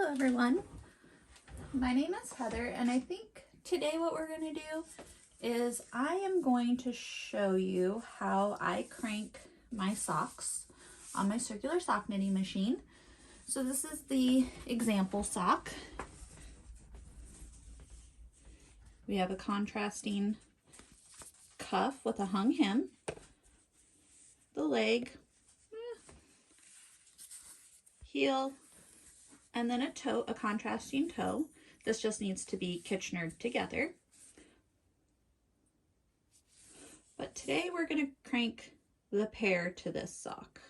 Hello everyone, my name is Heather, and I think today what we're going to do is I am going to show you how I crank my socks on my circular sock knitting machine. So this is the example sock. We have a contrasting cuff with a hung hem, the leg, heel, and then a toe, a contrasting toe. This just needs to be Kitchenered together. But today we're going to crank the pair to this sock.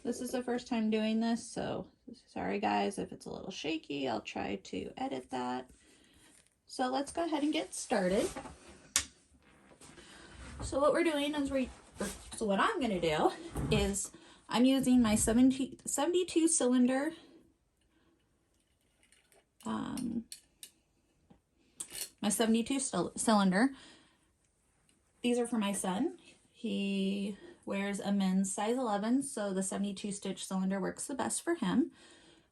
This is the first time doing this, so sorry guys if it's a little shaky. I'll try to edit that. So let's go ahead and get started. So what we're doing is what I'm going to do is I'm using my 72 cylinder cylinder. These are for my son. He wears a men's size 11, so the 72 stitch cylinder works the best for him.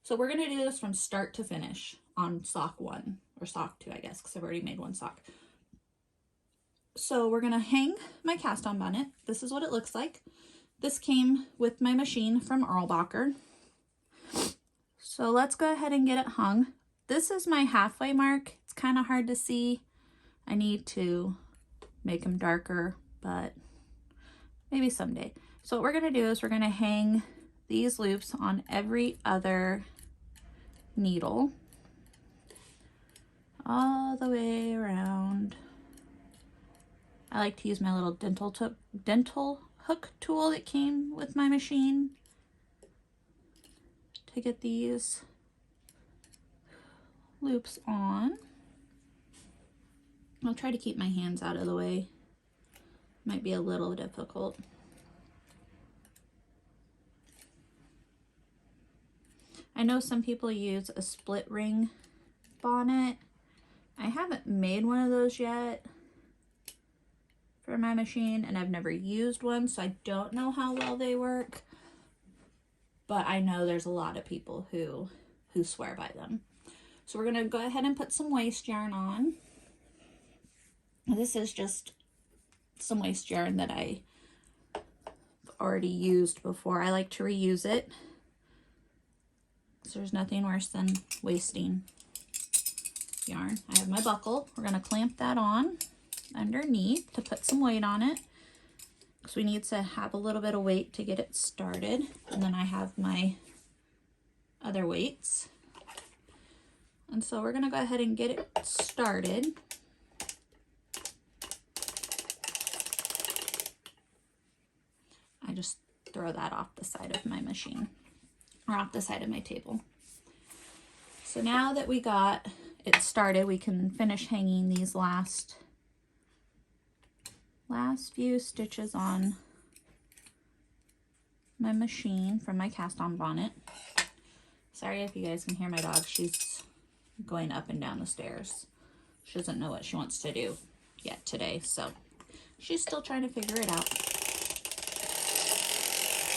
So we're going to do this from start to finish on sock 1, or sock 2, I guess, because I've already made one sock. So we're going to hang my cast on bonnet. This is what it looks like. This came with my machine from Erlbacher. So let's go ahead and get it hung. This is my halfway mark. It's kind of hard to see. I need to make them darker, but maybe someday. So what we're going to do is we're going to hang these loops on every other needle all the way around. I like to use my little dental hook tool that came with my machine to get these loops on. I'll try to keep my hands out of the way. Might be a little difficult. I know some people use a split ring bonnet. I haven't made one of those yet for my machine, and I've never used one, so I don't know how well they work, but I know there's a lot of people who swear by them. So we're going to go ahead and put some waste yarn on. This is just some waste yarn that I already used before. I like to reuse it, so there's nothing worse than wasting yarn. I have my buckle. We're going to clamp that on underneath to put some weight on it, because we need to have a little bit of weight to get it started. And then I have my other weights, and so we're going to go ahead and get it started. I just throw that off the side of my machine, or off the side of my table. So now that we got it started, we can finish hanging these last few stitches on my machine from my cast on bonnet. Sorry if you guys can hear my dog. She's going up and down the stairs. She doesn't know what she wants to do yet today, so she's still trying to figure it out.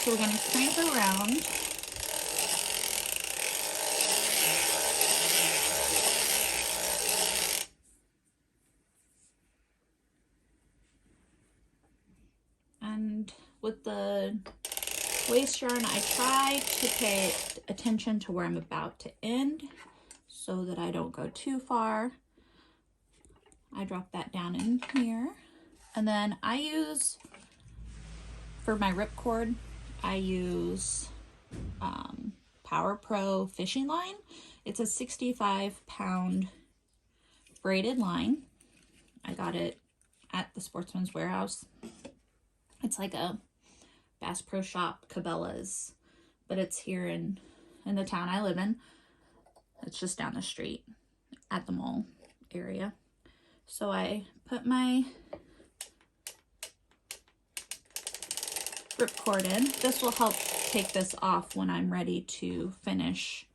So we're going to crank around. And with the waste yarn, I try to pay attention to where I'm about to end so that I don't go too far. I drop that down in here. And then I use, for my ripcord, I use Power Pro fishing line. It's a 65-pound braided line. I got it at the Sportsman's Warehouse. It's like a Bass Pro Shop, Cabela's, but it's here in the town I live in. It's just down the street at the mall area. So I put my ripcord in. This will help take this off when I'm ready to finish.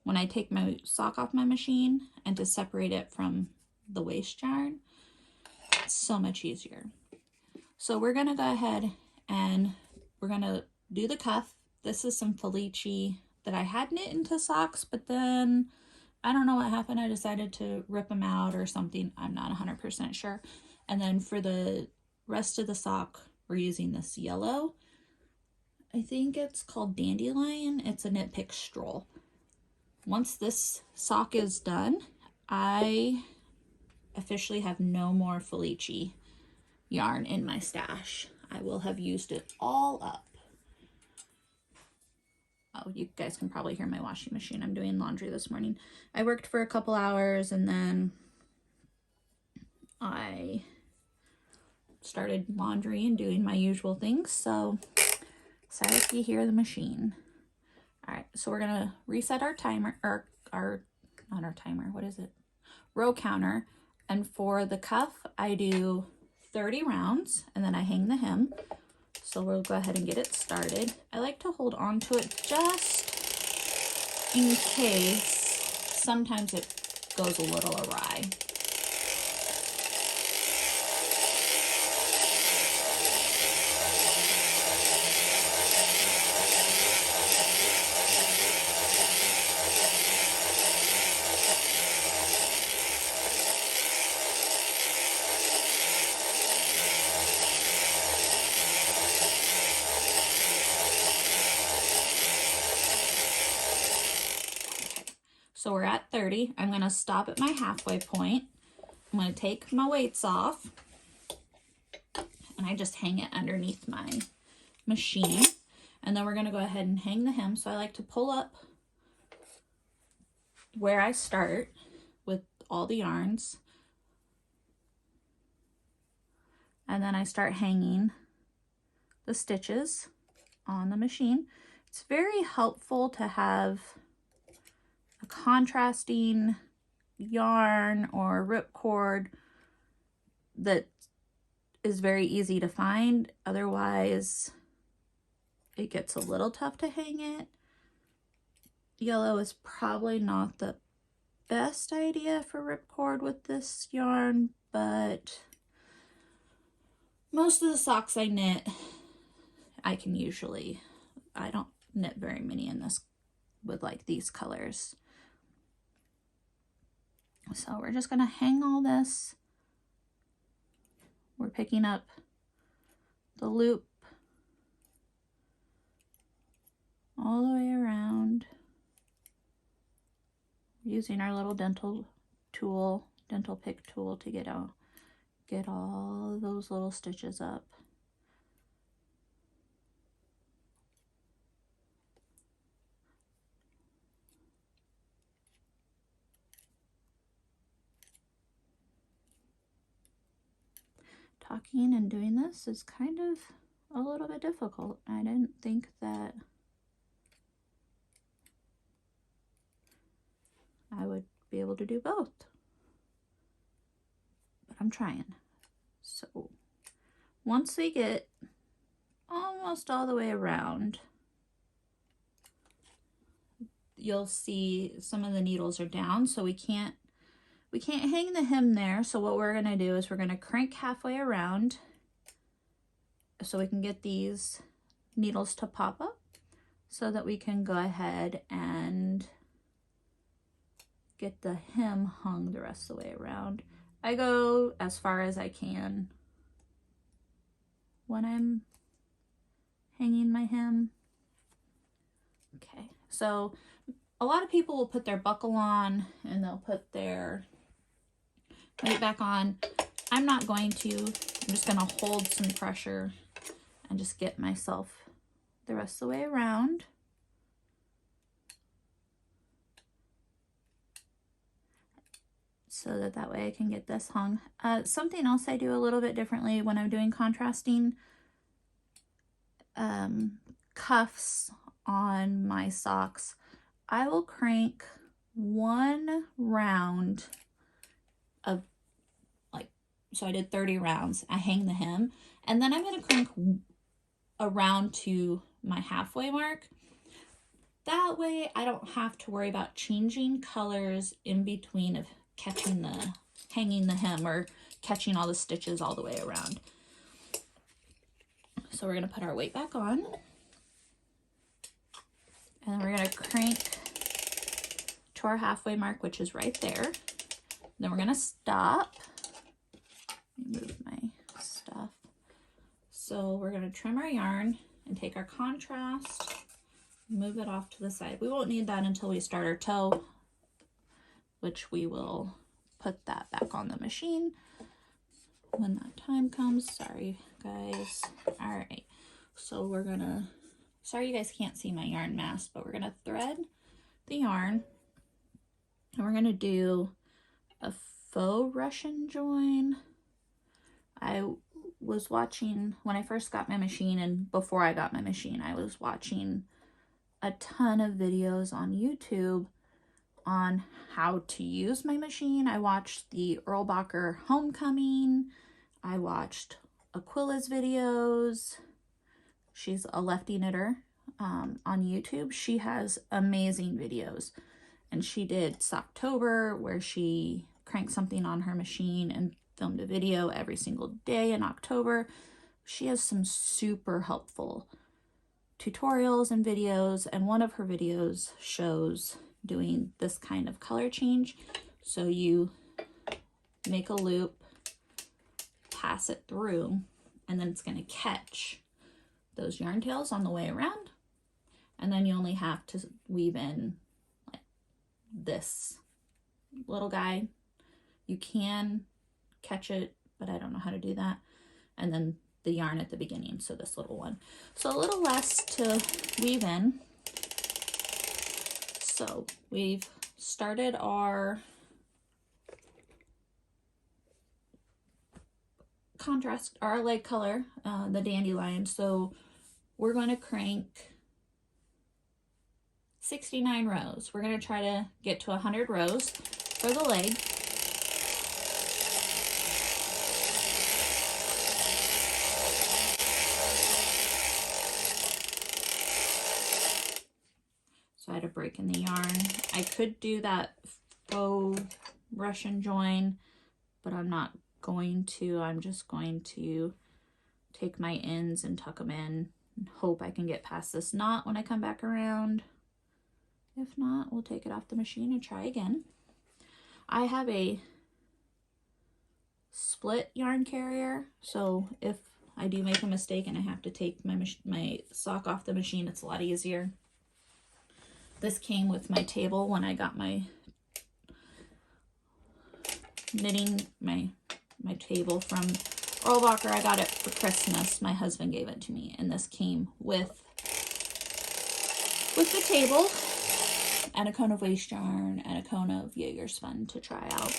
When I take my sock off my machine and to separate it from the waste yarn, it's so much easier. So we're going to go ahead and we're going to do the cuff. This is some Felici that I had knit into socks, but then I don't know what happened. I decided to rip them out or something. I'm not 100% sure. And then for the rest of the sock, we're using this yellow. I think it's called Dandelion. It's a Knit Pick Stroll. Once this sock is done, I officially have no more Felici yarn in my stash. I will have used it all up. Oh, you guys can probably hear my washing machine. I'm doing laundry this morning. I worked for a couple hours and then I started laundry and doing my usual things. So sorry if you hear the machine. All right, so we're gonna reset our timer, or not our timer, what is it? Row counter. And for the cuff, I do 30 rounds and then I hang the hem. So we'll go ahead and get it started. I like to hold on to it just in case. Sometimes it goes a little awry. So we're at 30. I'm going to stop at my halfway point. I'm going to take my weights off and I just hang it underneath my machine. And then we're going to go ahead and hang the hem. So I like to pull up where I start with all the yarns. And then I start hanging the stitches on the machine. It's very helpful to have a contrasting yarn or ripcord that is very easy to find. Otherwise, it gets a little tough to hang it. Yellow is probably not the best idea for ripcord with this yarn, but most of the socks I knit, I can usually, I don't knit very many in this with like these colors. So we're just gonna hang all this. We're picking up the loop all the way around, using our little dental pick tool to get all those little stitches up. Talking and doing this is kind of a little bit difficult. I didn't think that I would be able to do both, but I'm trying. So once we get almost all the way around, you'll see some of the needles are down, so we can't hang the hem there. So what we're going to do is we're going to crank halfway around so we can get these needles to pop up so that we can go ahead and get the hem hung the rest of the way around. I go as far as I can when I'm hanging my hem. Okay, so a lot of people will put their buckle on and they'll put their weight back on. I'm not going to. I'm just going to hold some pressure and just get myself the rest of the way around. So that way I can get this hung. Something else I do a little bit differently when I'm doing contrasting cuffs on my socks, I will crank one round of, like, so I did 30 rounds. I hang the hem, and then I'm going to crank around to my halfway mark. That way I don't have to worry about changing colors in between of hanging the hem or catching all the stitches all the way around. So we're going to put our weight back on. And we're gonna crank to our halfway mark, which is right there. Then we're gonna stop. Move my stuff. So we're gonna trim our yarn and take our contrast, move it off to the side. We won't need that until we start our toe, which we will put that back on the machine when that time comes. Sorry, guys. All right, so we're gonna, sorry you guys can't see my yarn mass, but we're gonna thread the yarn and we're gonna do a faux Russian join. I was watching, when I first got my machine and before I got my machine, I was watching a ton of videos on YouTube on how to use my machine. I watched the Erlbacher Homecoming. I watched Aquila's videos. She's a lefty knitter on YouTube. She has amazing videos. And she did Socktober, where she cranked something on her machine and filmed a video every single day in October. She has some super helpful tutorials and videos, and one of her videos shows doing this kind of color change. So you make a loop, pass it through, and then it's going to catch those yarn tails on the way around, and then you only have to weave in like this little guy. You can catch it, but I don't know how to do that. And then the yarn at the beginning, so this little one. So a little less to weave in. So we've started our contrast, our light color, the dandelion. So we're going to crank 69 rows. We're going to try to get to 100 rows for the leg. So I had a break in the yarn. I could do that faux Russian join, but I'm not going to. I'm just going to take my ends and tuck them in and hope I can get past this knot when I come back around. If not, we'll take it off the machine and try again. I have a split yarn carrier, so if I do make a mistake and I have to take my sock off the machine, it's a lot easier. This came with my table when I got my knitting, my table from Erlbacher. I got it for Christmas. My husband gave it to me, and this came with the table and a cone of waste yarn and a cone of Jaegerspun to try out.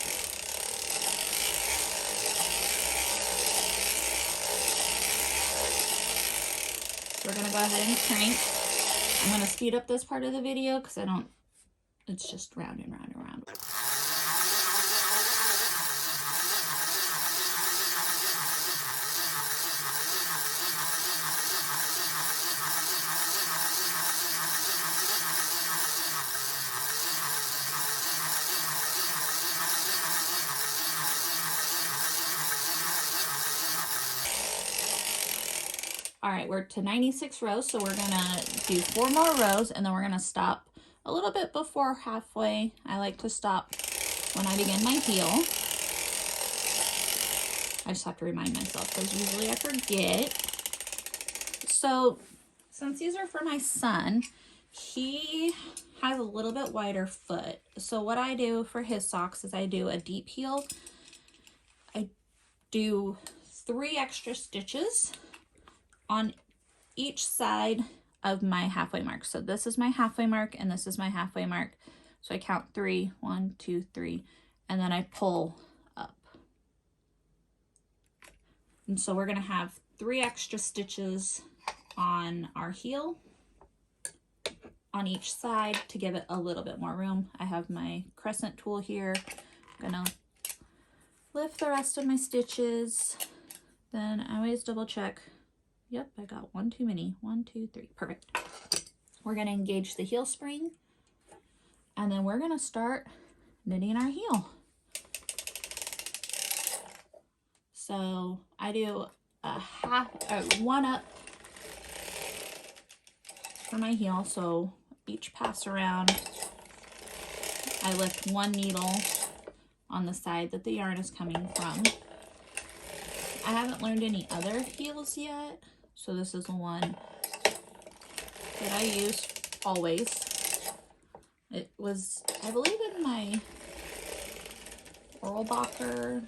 So we're gonna go ahead and crank. I'm going to speed up this part of the video because it's just round and round and round. All right, we're to 96 rows, so we're gonna do 4 more rows, and then we're gonna stop a little bit before halfway. I like to stop when I begin my heel. I just have to remind myself because usually I forget. So since these are for my son, he has a little bit wider foot. So what I do for his socks is I do a deep heel. I do 3 extra stitches on each side of my halfway mark. So this is my halfway mark and this is my halfway mark. So I count 3, 1, 2, 3, and then I pull up. And so we're gonna have 3 extra stitches on our heel on each side to give it a little bit more room. I have my crescent tool here. I'm gonna lift the rest of my stitches. Then I always double check. Yep, I got 1 too many. 1, 2, 3. Perfect. We're going to engage the heel spring, and then we're going to start knitting our heel. So I do a 1 up for my heel. So each pass around, I lift one needle on the side that the yarn is coming from. I haven't learned any other heels yet, so this is the one that I use always. It was, I believe, in my Erlbacher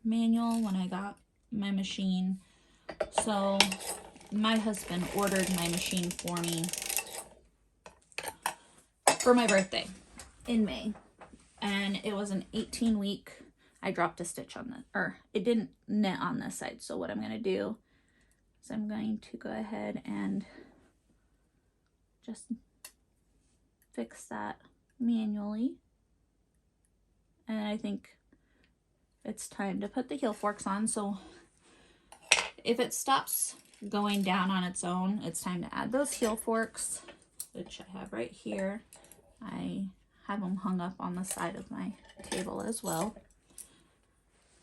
manual when I got my machine. So my husband ordered my machine for me for my birthday in May, and it was an 18-week. I dropped a stitch on the, or it didn't knit on this side. So what I'm going to do is I'm going to go ahead and just fix that manually. And I think it's time to put the heel forks on. So if it stops going down on its own, it's time to add those heel forks, which I have right here. I have them hung up on the side of my table as well.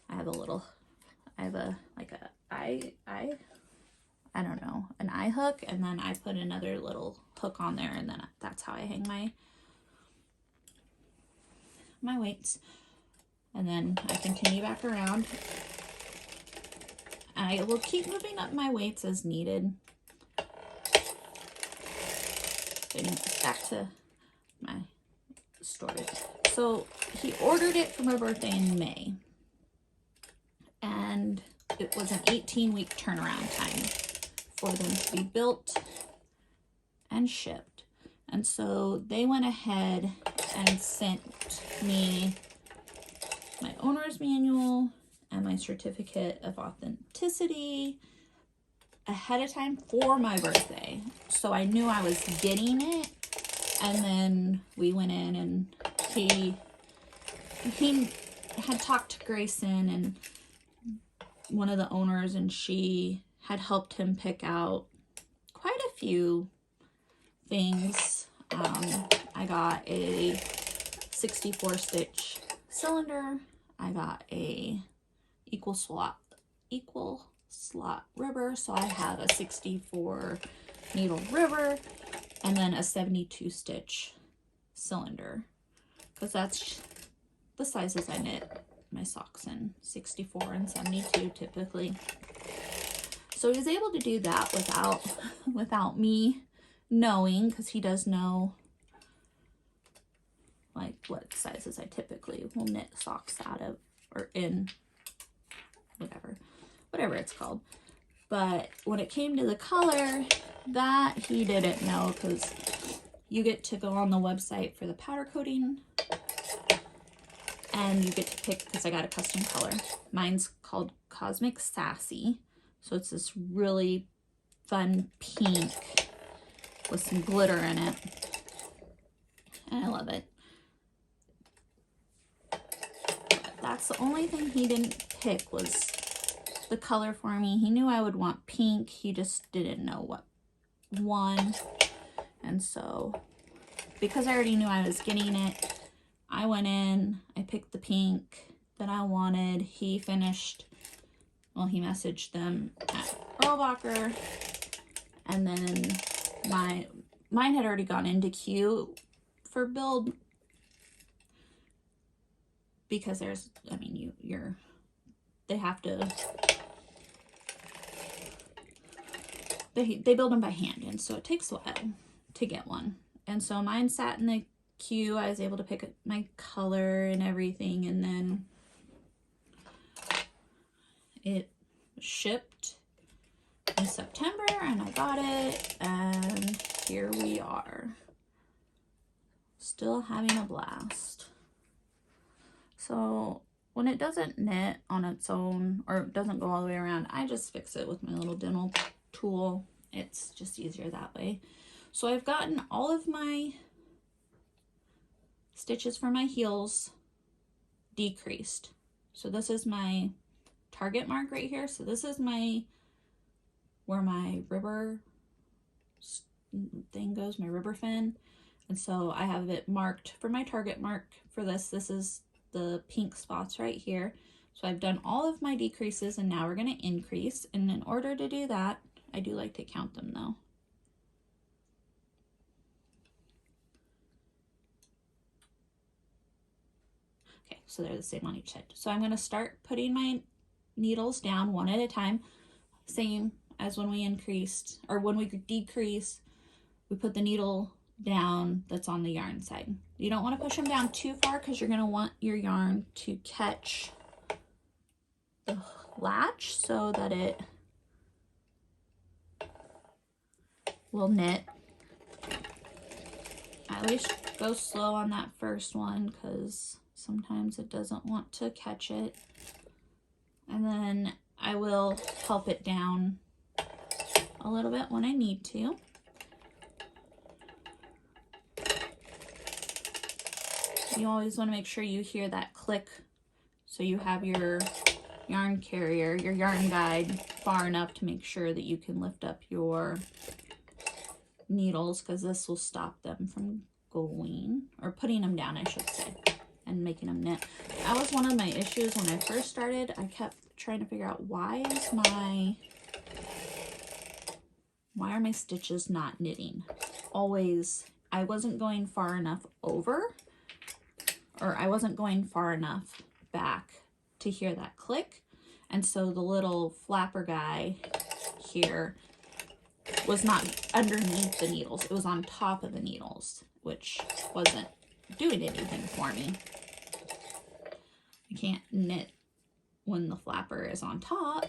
I have like a I don't know, an eye hook, and then I put another little hook on there, and then that's how I hang my weights. And then I continue back around. I will keep moving up my weights as needed. And back to my storage. So he ordered it for my birthday in May, and it was an 18-week turnaround time for them to be built and shipped. And so they went ahead and sent me my owner's manual and my certificate of authenticity ahead of time for my birthday. So I knew I was getting it. And then we went in, and he had talked to Grayson and one of the owners, and she had helped him pick out quite a few things. I got a 64 stitch cylinder. I got a equal slot river. So I have a 64 needle river, and then a 72 stitch cylinder, because that's the sizes I knit my socks in, 64 and 72 typically. So he was able to do that without me knowing, because he does know like what sizes I typically will knit socks out of, or in, whatever it's called. But when it came to the color, that he didn't know, because you get to go on the website for the powder coating, and you get to pick, because I got a custom color. Mine's called Cosmic Sassy. So it's this really fun pink with some glitter in it. And I love it. But that's the only thing he didn't pick, was the color for me. He knew I would want pink. He just didn't know what one. And so, because I already knew I was getting it, I went in, I picked the pink that I wanted. He finished, well, he messaged them at Erlbacher, and then mine had already gone into queue for build, because there's, I mean, they have to, they build them by hand, and so it takes a while to get one. And so mine sat in the queue. I was able to pick my color and everything, and then it shipped in September, and I got it, and here we are, still having a blast. So when it doesn't knit on its own, or it doesn't go all the way around, I just fix it with my little dental tool. It's just easier that way. So I've gotten all of my stitches for my heels decreased. So this is my target mark right here. So this is where my ribber thing goes, my ribber fin. And so I have it marked for my target mark for this. This is the pink spots right here. So I've done all of my decreases, and now we're going to increase. And in order to do that, I do like to count them though. Okay, so they're the same on each side. So I'm going to start putting my needles down one at a time, same as when we increased, or when we decrease, we put the needle down that's on the yarn side. You don't want to push them down too far because you're going to want your yarn to catch the latch so that it will knit. I always go slow on that first one because sometimes it doesn't want to catch it. And then I will help it down a little bit when I need to. You always want to make sure you hear that click so you have your yarn carrier, your yarn guide far enough to make sure that you can lift up your needles, because this will stop them from going, or putting them down I should say, and making them knit. That was one of my issues when I first started. I kept trying to figure out why are my stitches not knitting. Always, I wasn't going far enough over, or I wasn't going far enough back to hear that click, and so the little flapper guy here was not underneath the needles. It was on top of the needles, which wasn't doing anything for me. I can't knit when the flapper is on top.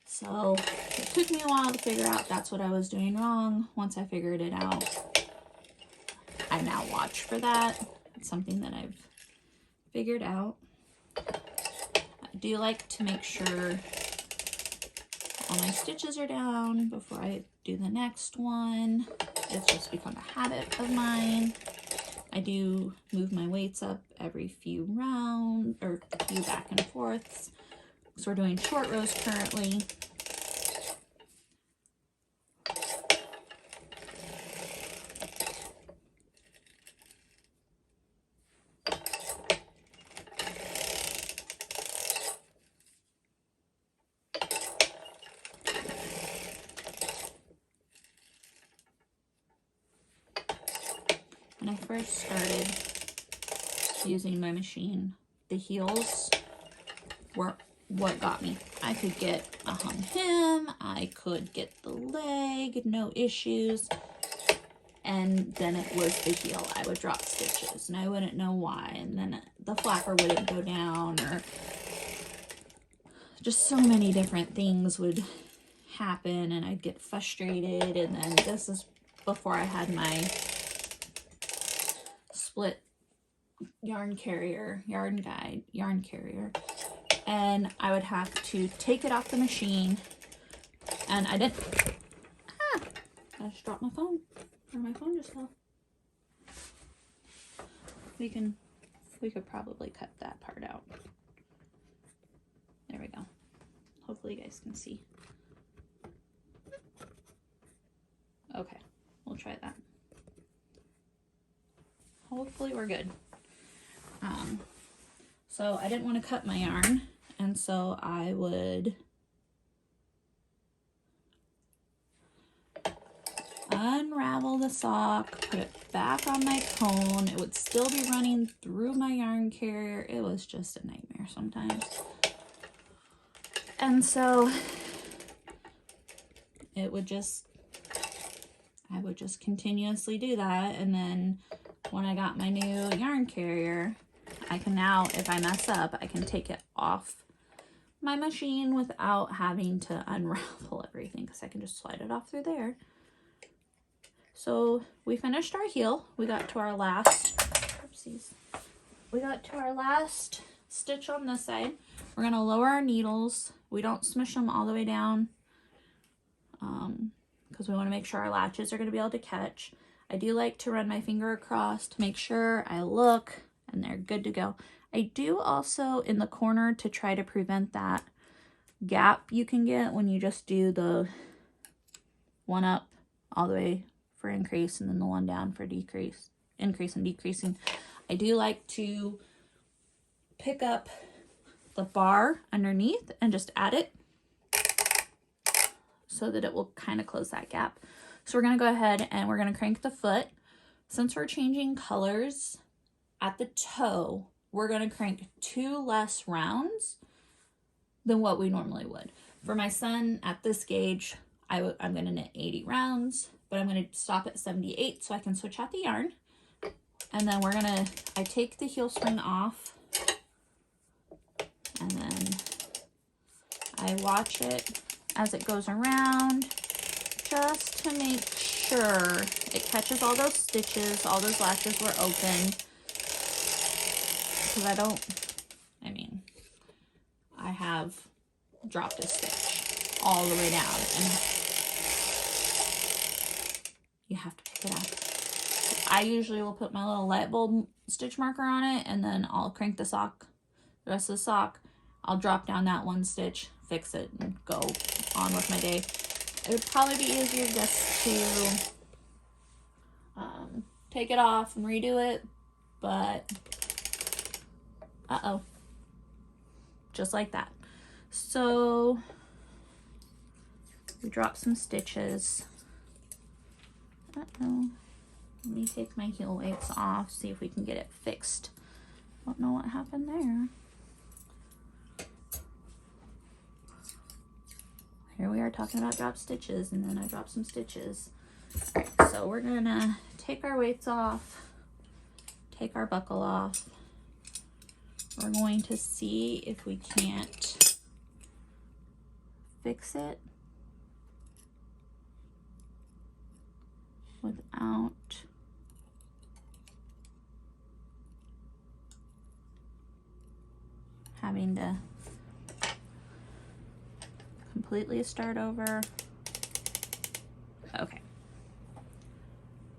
So it took me a while to figure out that's what I was doing wrong. Once I figured it out, I now watch for that. It's something that I've figured out. I do like to make sure all my stitches are down before I do the next one. It's just become a habit of mine. I do move my weights up every few rounds, or few back and forths. So we're doing short rows currently. When I first started using my machine, the heels were what got me. I could get a hung hem, I could get the leg, no issues, and then it was the heel. I would drop stitches and I wouldn't know why, and then the flapper wouldn't go down, or just so many different things would happen and I'd get frustrated. And then this is before I had my split yarn carrier, yarn guide, yarn carrier, and I would have to take it off the machine, and I didn't, I just dropped my phone, or my phone just fell. We could probably cut that part out. There we go. Hopefully you guys can see. Okay, we'll try that. Hopefully we're good. So I didn't want to cut my yarn, and so I would unravel the sock, put it back on my cone. It would still be running through my yarn carrier. It was just a nightmare sometimes. And so I would just continuously do that. And then when I got my new yarn carrier, I can now, if I mess up, I can take it off my machine without having to unravel everything, because I can just slide it off through there. So we finished our heel. We got to our last, oopsies. We got to our last stitch on this side. We're gonna lower our needles. We don't smush them all the way down, because we want to make sure our latches are going to be able to catch. I do like to run my finger across to make sure I look and they're good to go. I do also in the corner to try to prevent that gap you can get when you just do the one up all the way for increase and then the one down for decrease, increase and decreasing. I do like to pick up the bar underneath and just add it so that it will kind of close that gap. So we're going to go ahead and we're going to crank the foot. Since we're changing colors, at the toe, we're going to crank 2 less rounds than what we normally would. For my son at this gauge, I'm going to knit 80 rounds, but I'm going to stop at 78 so I can switch out the yarn. And then we're going to, I take the heel spring off, and then I watch it as it goes around just to make sure it catches all those stitches, all those latches were open. Because I have dropped a stitch all the way down, and you have to pick it up. I usually will put my little light bulb stitch marker on it, and then I'll crank the sock, the rest of the sock. I'll drop down that one stitch, fix it, and go on with my day. It would probably be easier just to take it off and redo it, but just like that. So we drop some stitches. Let me take my heel weights off, see if we can get it fixed. Don't know what happened there. Here we are talking about drop stitches, and then I dropped some stitches. So we're gonna take our weights off, take our buckle off. We're going to see if we can't fix it without having to completely start over. Okay.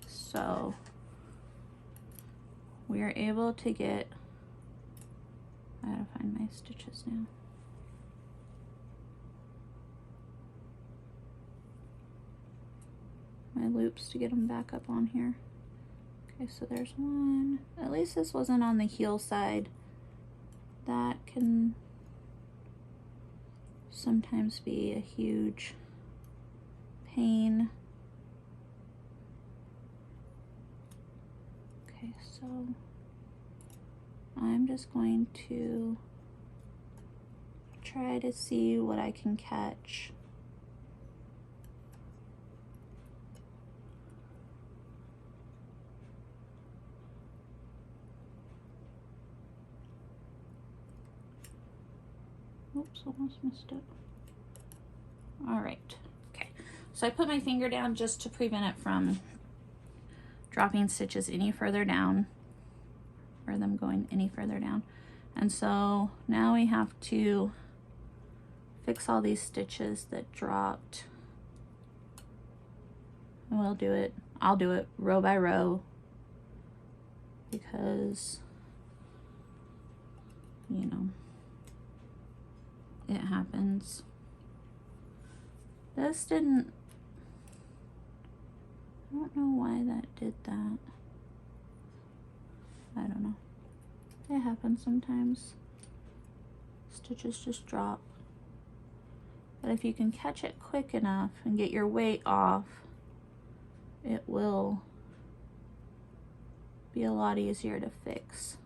So we are able to get, I gotta find my stitches now. My loops to get them back up on here. Okay, so there's one. At least this wasn't on the heel side. That can sometimes be a huge pain. Okay, so I'm just going to try to see what I can catch. Oops, almost missed it. All right, okay. So I put my finger down just to prevent it from dropping stitches any further down, or them going any further down. And so now we have to fix all these stitches that dropped. And I'll do it row by row, because, you know, it happens. This didn't, I don't know why that did that. I don't know. It happens sometimes. Stitches just drop. But if you can catch it quick enough and get your weight off, it will be a lot easier to fix.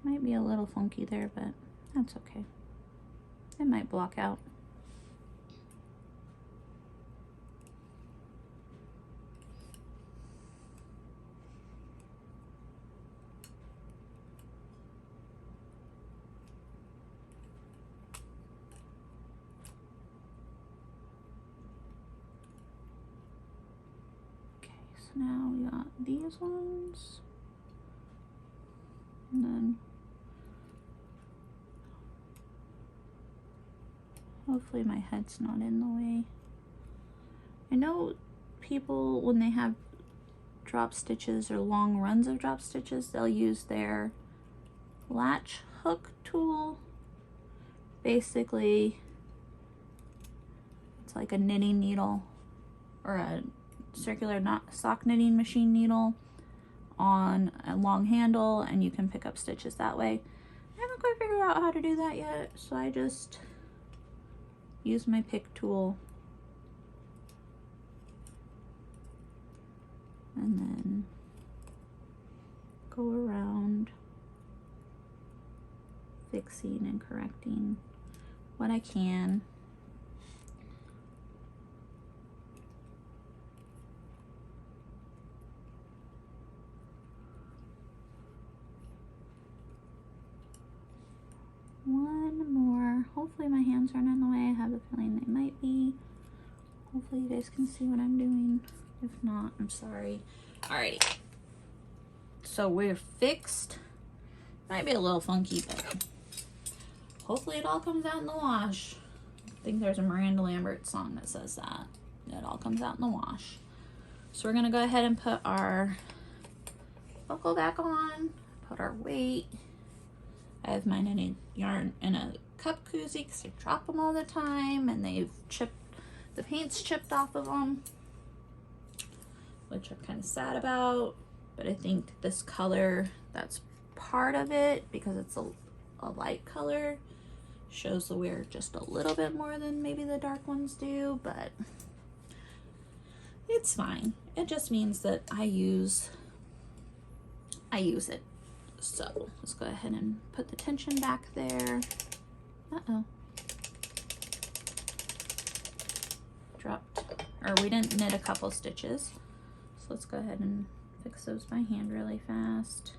Might be a little funky there, but that's okay. It might block out. Okay, so now we got these ones. And then hopefully my head's not in the way. I know people, when they have drop stitches or long runs of drop stitches, they'll use their latch hook tool. Basically, it's like a knitting needle or a circular sock knitting machine needle on a long handle, and you can pick up stitches that way. I haven't quite figured out how to do that yet, so I just use my pick tool and then go around fixing and correcting what I can. One more. Hopefully my hands aren't in the way. I have a feeling they might be. Hopefully you guys can see what I'm doing. If not, I'm sorry. Alrighty. So we're fixed. Might be a little funky, but hopefully it all comes out in the wash. I think there's a Miranda Lambert song that says that. It all comes out in the wash. So we're gonna go ahead and put our buckle back on, put our weight. I have mine in a yarn in a cup koozie because I drop them all the time, and they've chipped, the paint's chipped off of them, which I'm kind of sad about. But I think this color, that's part of it, because it's a light color, shows the wear just a little bit more than maybe the dark ones do, but it's fine. It just means that I use it. So let's go ahead and put the tension back there. Uh-oh. Dropped, or we didn't knit a couple stitches. So let's go ahead and fix those by hand really fast.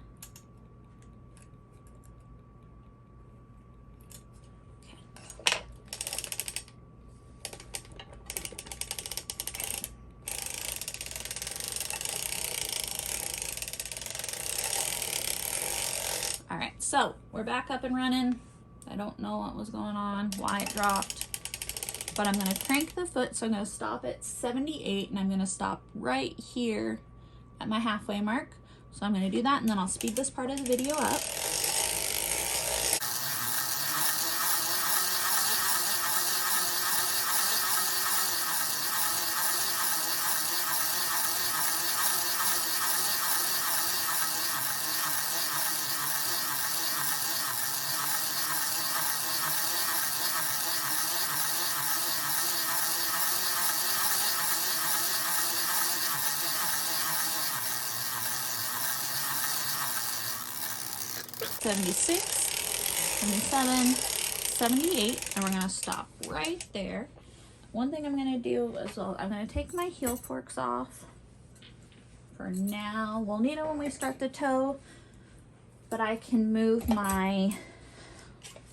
Okay. All right, so we're back up and running. I don't know what was going on, why it dropped, but I'm gonna crank the foot. So I'm gonna stop at 78, and I'm gonna stop right here at my halfway mark. So I'm gonna do that, and then I'll speed this part of the video up. $76, $77, $78, and we're gonna stop right there. One thing I'm gonna do is I'm gonna take my heel forks off for now. We'll need it when we start the toe, but I can move my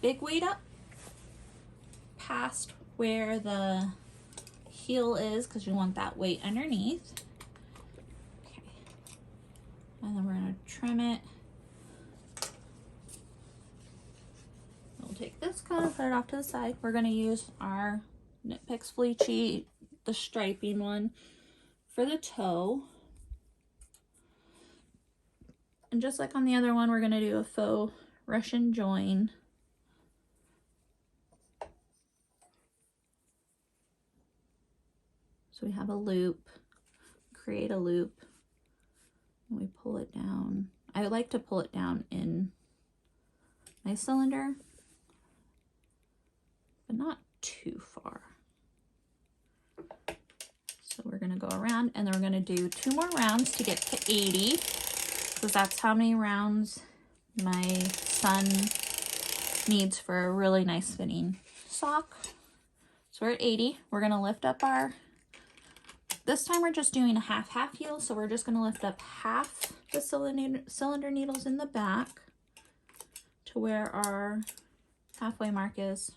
big weight up past where the heel is, because you want that weight underneath. Okay, and then we're gonna trim it. We'll take this cut, put it off to the side. We're gonna use our Knit Picks Fleechy, the striping one, for the toe. And just like on the other one, we're gonna do a faux Russian join. So we have a loop, create a loop, and we pull it down. I like to pull it down in my cylinder, but not too far. So we're gonna go around, and then we're gonna do 2 more rounds to get to 80, because that's how many rounds my son needs for a really nice fitting sock. So we're at 80. We're gonna lift up our, this time we're just doing a half heel, so we're just gonna lift up half the cylinder needles in the back to where our halfway mark is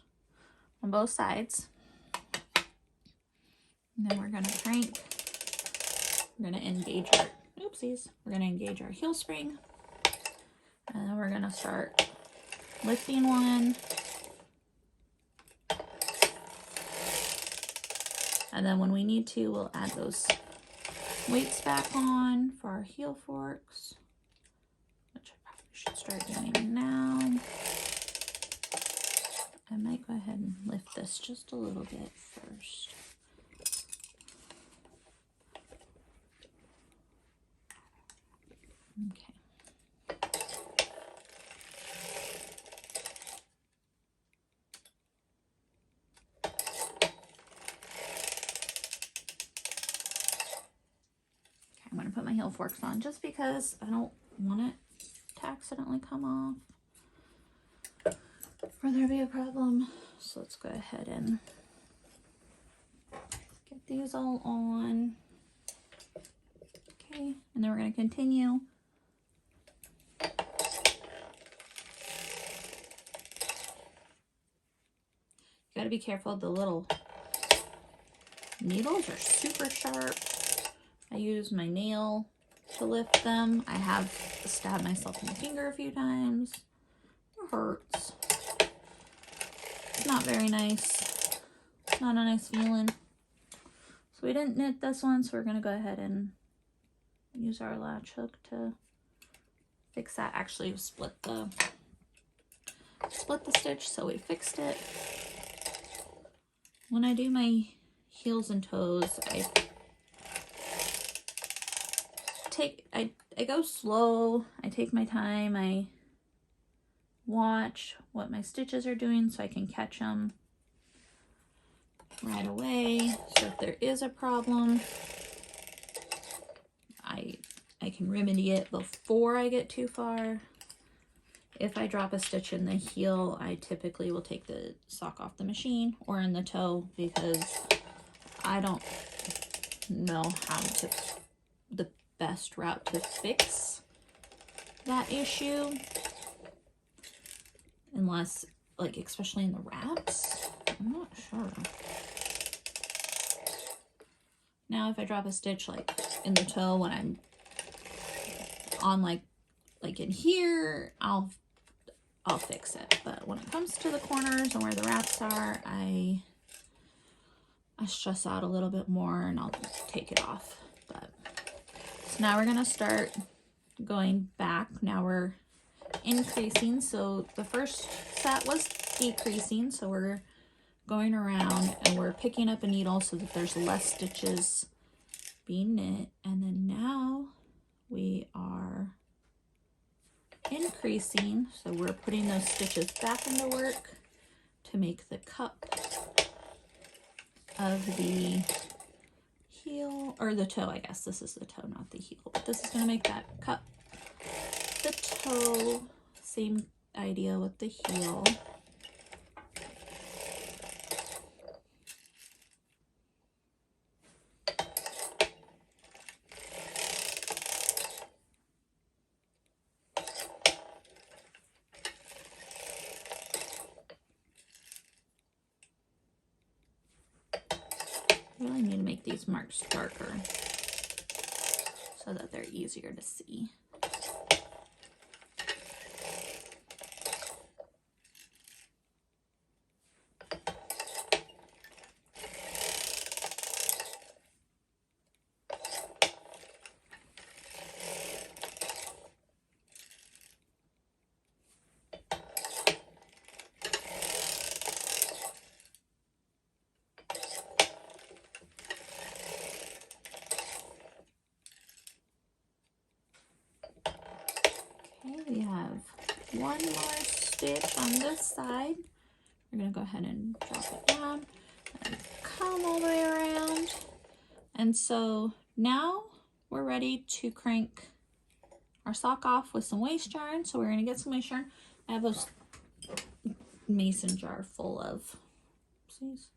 on both sides. And then we're gonna crank. We're gonna engage our, oopsies, we're gonna engage our heel spring. And then we're gonna start lifting one. And then when we need to, we'll add those weights back on for our heel forks, which I probably should start doing now. I might go ahead and lift this just a little bit first. put my heel forks on just because I don't want it to accidentally come off or there be a problem. So let's go ahead and get these all on. Okay, and then we're going to continue. Got to be careful. The little needles are super sharp. I use my nail to lift them. I have stabbed myself in the finger a few times. It hurts. It's not very nice. It's not a nice feeling. So we didn't knit this one, so we're going to go ahead and use our latch hook to fix that. Actually, split the stitch, so we fixed it. When I do my heels and toes, I go slow. I take my time. I watch what my stitches are doing so I can catch them right away. So if there is a problem, I can remedy it before I get too far. If I drop a stitch in the heel, I typically will take the sock off the machine or in the toe because I don't know the best route to fix that issue. Unless, like, especially in the wraps, I'm not sure. Now if I drop a stitch like in the toe when I'm on like in here, I'll fix it. But when it comes to the corners and where the wraps are, I stress out a little bit more and I'll take it off. But so now we're gonna start going back. Now we're increasing. So the first set was decreasing, so we're going around and we're picking up a needle so that there's less stitches being knit. And then now we are increasing, so we're putting those stitches back into work to make the cup of the heel, or the toe. I guess this is the toe, not the heel, but this is going to make that cup the toe. Same idea with the heel. Really need to make these marks darker so that they're easier to see. We have one more stitch on this side. We're going to go ahead and drop it down and come all the way around. And so now we're ready to crank our sock off with some waste yarn. So we're going to get some waste yarn. I have a mason jar full of oopsies,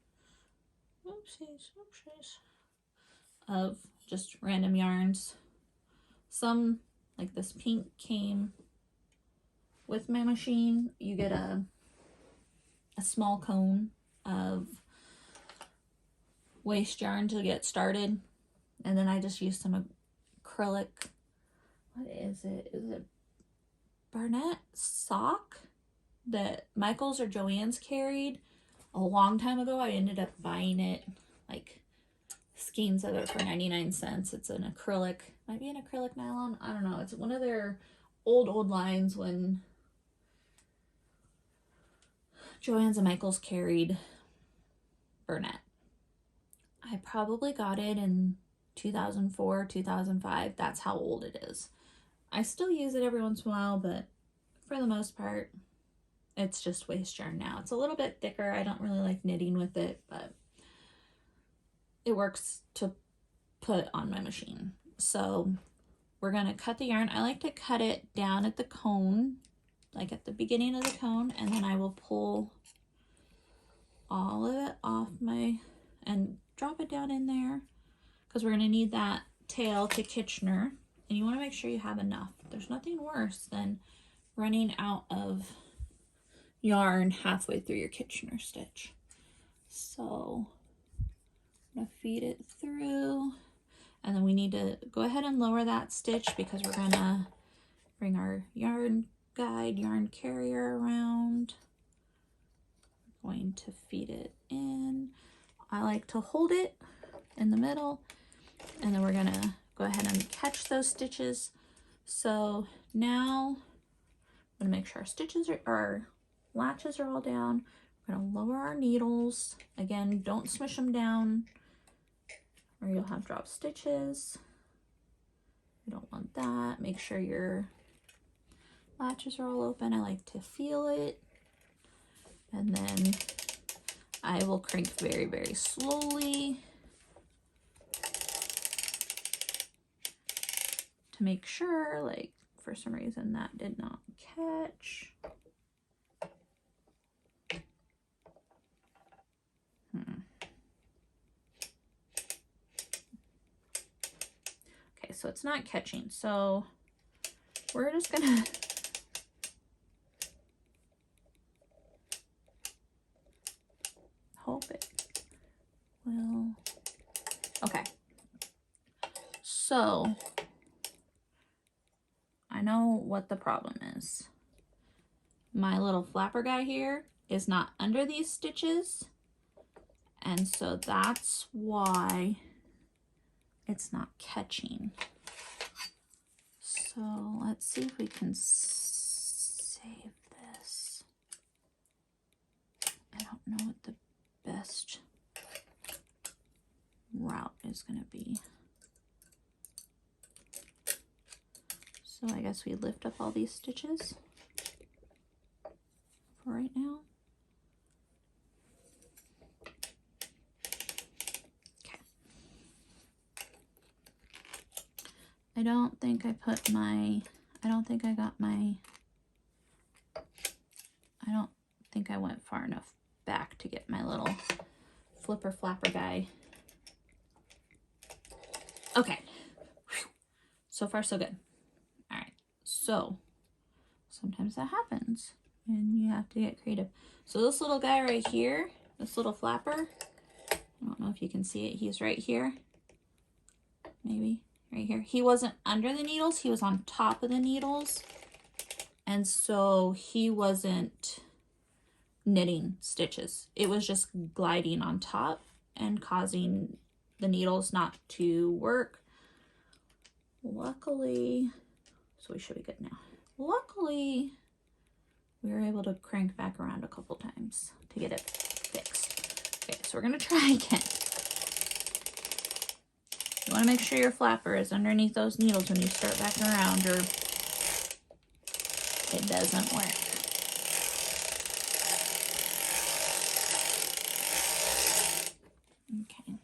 of just random yarns. Some, like this pink, came with my machine. You get a small cone of waste yarn to get started, and then I just used some acrylic, what is it? Is it Barnett sock that Michael's or Joann's carried a long time ago? I ended up buying it, like skeins of it for 99 cents. It's an acrylic, might be an acrylic nylon, I don't know. It's one of their old lines when Joann's and Michael's carried Burnett. I probably got it in 2004, 2005. That's how old it is. I still use it every once in a while, but for the most part, it's just waste yarn now. It's a little bit thicker. I don't really like knitting with it, but it works to put on my machine. So we're gonna cut the yarn. I like to cut it down at the cone, like at the beginning of the cone, and then I will pull all of it off and drop it down in there, because we're gonna need that tail to Kitchener, and you wanna make sure you have enough. There's nothing worse than running out of yarn halfway through your Kitchener stitch. So I'm gonna feed it through, and then we need to go ahead and lower that stitch because we're gonna bring our yarn guide, yarn carrier around. I'm going to feed it in. I like to hold it in the middle, and then we're gonna go ahead and catch those stitches. So now I'm gonna make sure our latches are all down. We're gonna lower our needles. Again, don't smush them down or you'll have drop stitches. You don't want that. Make sure your latches are all open. I like to feel it. And then I will crank very, very slowly to make sure, like, for some reason that did not catch. Okay, so it's not catching. So we're just gonna hope it will. Okay. So I know what the problem is. My little flapper guy here is not under these stitches, and so that's why it's not catching. So let's see if we can save this. I don't know what the best route is going to be. So I guess we lift up all these stitches for right now. Okay. I don't think I went far enough back to get my little flipper flapper guy. Okay. Whew. So far so good. All right. So sometimes that happens and you have to get creative. So this little guy right here, this little flapper, I don't know if you can see it. He's right here. Maybe right here. He wasn't under the needles. He was on top of the needles. And so he wasn't knitting stitches. It was just gliding on top and causing the needles not to work. Luckily, so we should be good now. Luckily, we were able to crank back around a couple times to get it fixed. Okay, so we're gonna try again. You wanna make sure your flapper is underneath those needles when you start back around, or it doesn't work. Okay.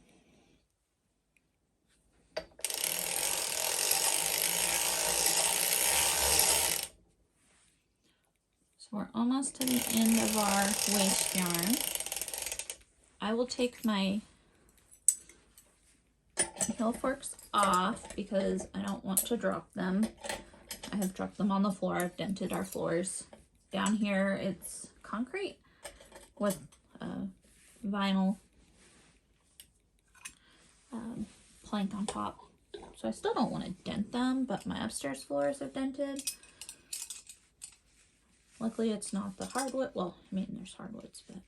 So we're almost to the end of our waste yarn. I will take my heel forks off because I don't want to drop them. I have dropped them on the floor. I've dented our floors. Down here it's concrete with vinyl plank on top. So I still don't want to dent them, but my upstairs floors are dented. Luckily it's not the hardwood. Well, I mean there's hardwoods, but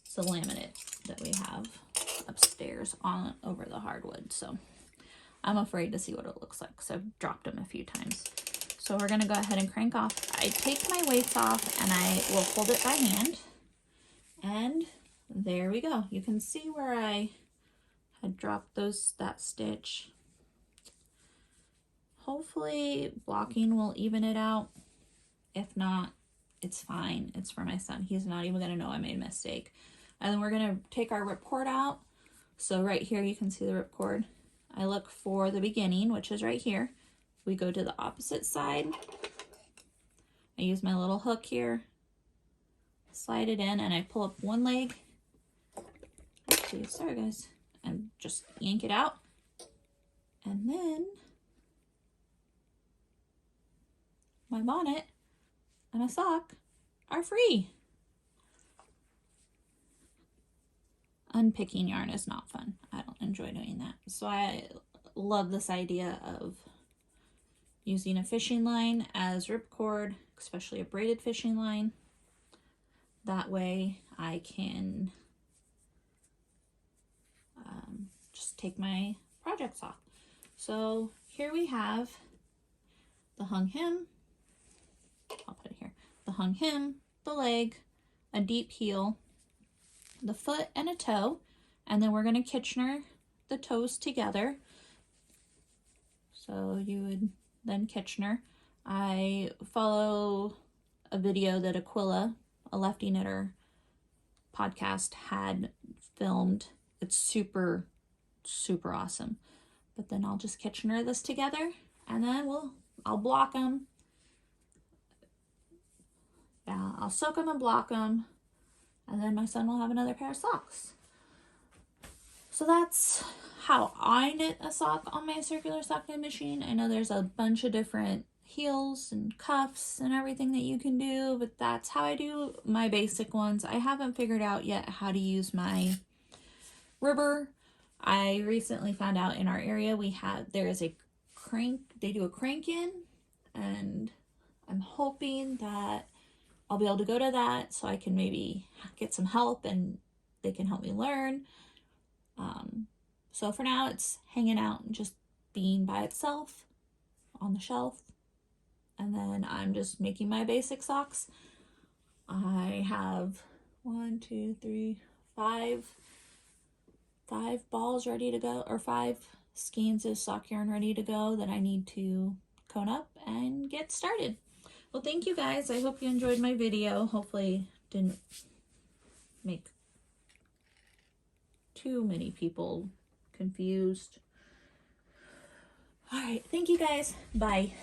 it's the laminate that we have upstairs on over the hardwood. So I'm afraid to see what it looks like because I've dropped them a few times. So we're gonna go ahead and crank off. I take my weights off and I will hold it by hand. And there we go. You can see where I had dropped that stitch. Hopefully blocking will even it out. If not, it's fine. It's for my son. He's not even gonna know I made a mistake. And then we're gonna take our ripcord out. So right here you can see the ripcord. I look for the beginning, which is right here. We go to the opposite side. I use my little hook here, slide it in, and I pull up one leg. Actually, sorry guys, and just yank it out. And then my bonnet and a sock are free. Unpicking yarn is not fun. I don't enjoy doing that. So I love this idea of using a fishing line as ripcord, especially a braided fishing line. That way I can just take my projects off. So here we have the hung hem. I'll put it here. The hung hem, the leg, a deep heel, the foot and a toe, and then we're going to Kitchener the toes together. So you would then Kitchener. I follow a video that Aquila, a lefty knitter podcast, had filmed. It's super, super awesome. But then I'll just Kitchener this together, and then I'll block them. Yeah, I'll soak them and block them, and then my son will have another pair of socks. So that's how I knit a sock on my circular sock knit machine. I know there's a bunch of different heels and cuffs and everything that you can do, but that's how I do my basic ones. I haven't figured out yet how to use my rubber. I recently found out in our area there is a crank, they do a crank in, and I'm hoping that I'll be able to go to that so I can maybe get some help and they can help me learn. So for now it's hanging out and just being by itself on the shelf. And then I'm just making my basic socks. I have 5 balls ready to go, or 5 skeins of sock yarn ready to go that I need to cone up and get started. Well, thank you guys. I hope you enjoyed my video. Hopefully didn't make too many people confused. All right, thank you guys. Bye.